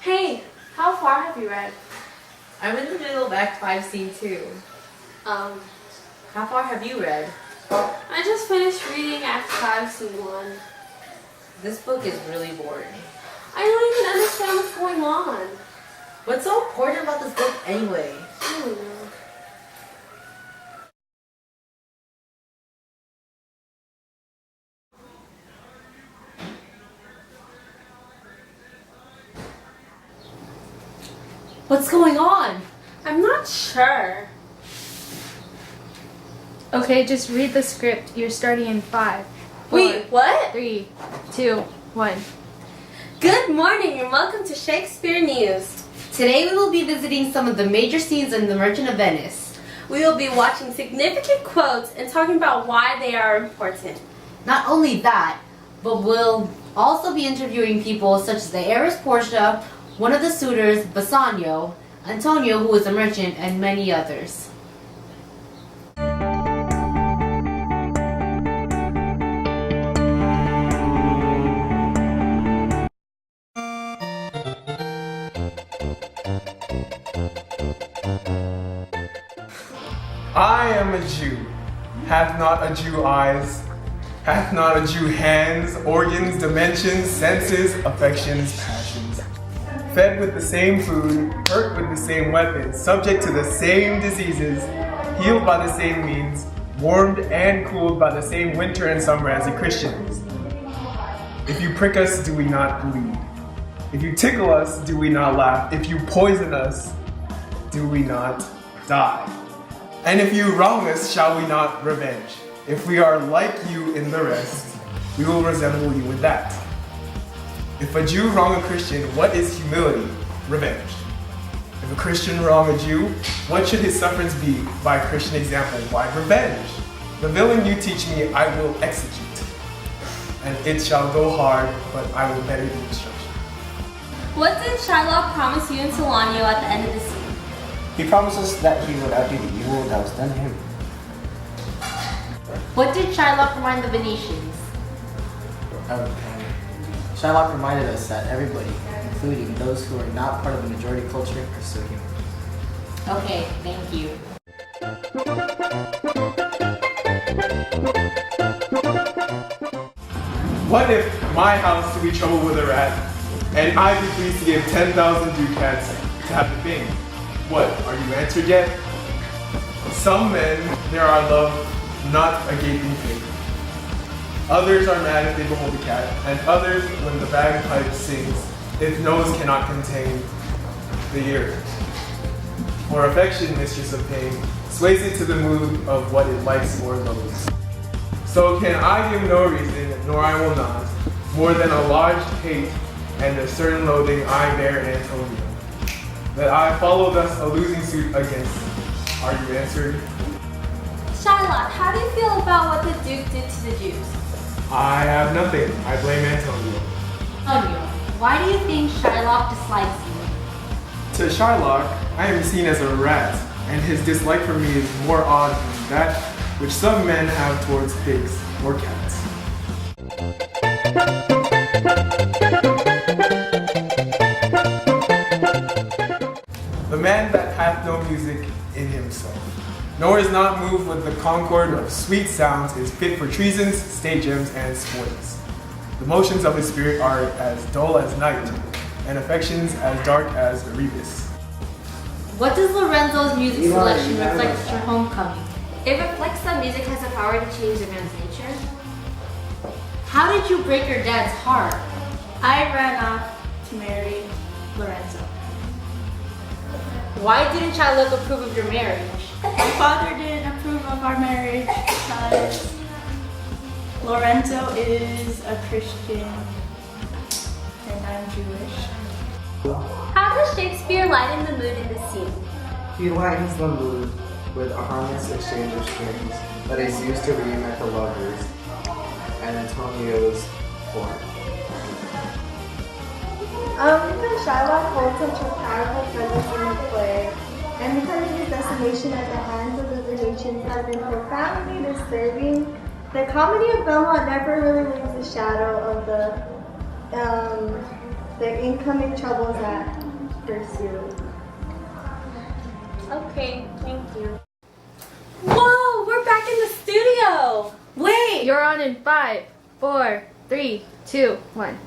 Hey, how far have you read? I'm in the middle of Act 5, Scene 2. Um, How far have you read? I just finished reading Act 5, Scene 1. This book is really boring. I don't even understand what's going on. What's so important about this book anyway? I don't know. What's going on? I'm not sure. Okay, just read the script. You're starting in 5, 4, Wait, what? 3, 2, 1. Good morning and welcome to Shakespeare News. Today we will be visiting some of the major scenes in The Merchant of Venice. We will be watching significant quotes and talking about why they are important. Not only that, but we'll also be interviewing people such as the heiress Portia, one of the suitors, Bassanio, Antonio, who is a merchant, and many others. I am a Jew. Hath not a Jew eyes? Hath not a Jew hands, organs, dimensions, senses, affections, passions? Fed with the same food, hurt with the same weapons, subject to the same diseases, healed by the same means, warmed and cooled by the same winter and summer as a Christian is. If you prick us, do we not bleed? If you tickle us, do we not laugh? If you poison us, do we not die? And if you wrong us, shall we not revenge? If we are like you in the rest, we will resemble you in that. If a Jew wrong a Christian, what is humility? Revenge. If a Christian wrong a Jew, what should his sufferance be by Christian example? Why revenge? The villain you teach me, I will execute. And it shall go hard, but I will better the instruction. What did Shylock promise you and Solanio at the end of the scene? He promises that he would outdo the evil that was done to him. What did Shylock remind the Venetians? Shylock reminded us that everybody, including those who are not part of the majority culture, are still human. Okay, thank you. What if my house to be troubled with a rat, and I be pleased to give 10,000 ducats to have the thing? What, are you answered yet? Some men, there are love, not a gaping pig. Others are mad if they behold a cat, and others, when the bagpipe sings, if nose cannot contain the ear. For affection, mistress of pain, sways it to the mood of what it likes or loathes. So can I give no reason, nor I will not, more than a large hate and a certain loathing I bear Antonio, that I follow thus a losing suit against thee. Are you answered? Shylock, how do you feel about what the Duke did to the Jews? I have nothing. I blame Antonio. Antonio, why do you think Shylock dislikes you? To Shylock, I am seen as a rat, and his dislike for me is more odd than that which some men have towards pigs or cats. The man that hath no music in himself, nor is not moved with the concord of sweet sounds, is fit for treasons, stratagems, and spoils. The motions of his spirit are as dull as night, and affections as dark as Erebus. What does Lorenzo's music selection reflect at your homecoming? It reflects that music has the power to change a man's nature. How did you break your dad's heart? I ran off to marry Lorenzo. Why didn't Shylock approve of your marriage? My father didn't approve of our marriage because Lorenzo is a Christian and I'm Jewish. How does Shakespeare lighten the mood in this scene? He lightens the mood with a harmless exchange of strings that is used to reunite the lovers and Antonio's form. Because Shylock holds such a powerful presence in the play, and because his decimation at the hands of the Venetians has been profoundly disturbing, the comedy of Belmont never really leaves the shadow of the their incoming troubles at pursue. Okay, thank you. Whoa, we're back in the studio. Wait! You're on in 5, 4, 3, 2, 1.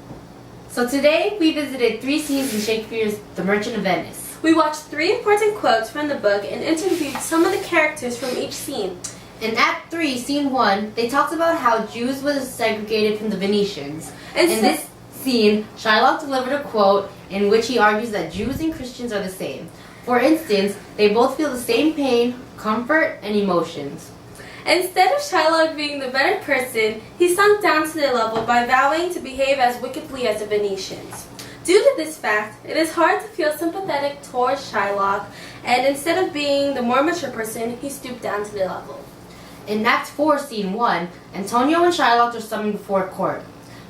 So today we visited 3 scenes in Shakespeare's The Merchant of Venice. We watched 3 important quotes from the book and interviewed some of the characters from each scene. In Act 3, Scene 1, they talked about how Jews were segregated from the Venetians. And In this scene, Shylock delivered a quote in which he argues that Jews and Christians are the same. For instance, they both feel the same pain, comfort, and emotions. Instead of Shylock being the better person, he sunk down to their level by vowing to behave as wickedly as the Venetians. Due to this fact, it is hard to feel sympathetic towards Shylock, and instead of being the more mature person, he stooped down to their level. In Act 4, Scene 1, Antonio and Shylock are summoned before court.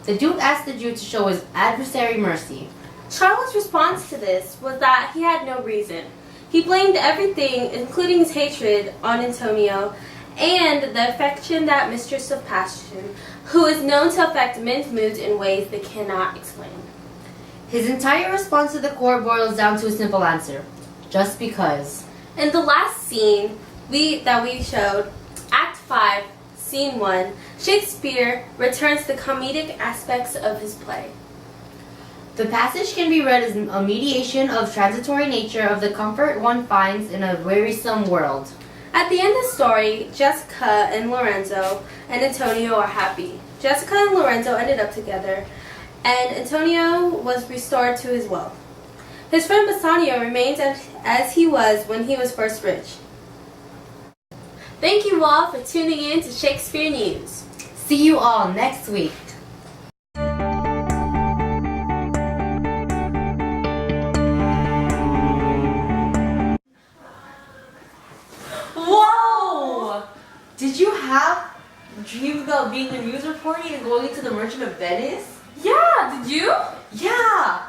The Duke asked the Jew to show his adversary mercy. Shylock's response to this was that he had no reason. He blamed everything, including his hatred, on Antonio, and the affection that mistress of passion, who is known to affect men's moods in ways they cannot explain. His entire response to the court boils down to a simple answer: just because. In the last scene that we showed, Act 5, Scene 1, Shakespeare returns the comedic aspects of his play. The passage can be read as a mediation of transitory nature of the comfort one finds in a wearisome world. At the end of the story, Jessica and Lorenzo and Antonio are happy. Jessica and Lorenzo ended up together, and Antonio was restored to his wealth. His friend Bassanio remains as he was when he was first rich. Thank you all for tuning in to Shakespeare News. See you all next week. Whoa! Did you have dreams about being a news reporter and going to the Merchant of Venice? Yeah, did you? Yeah!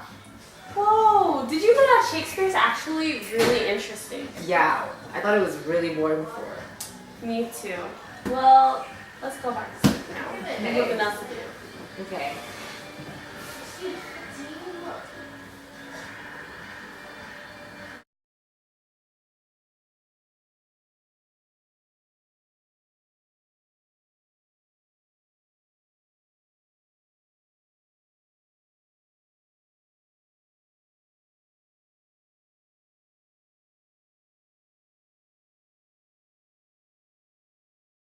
Whoa, did you know that Shakespeare's actually really interesting? Yeah, I thought it was really boring before. Me too. Well, let's go back to sleep now. We have nothing else to do. Okay.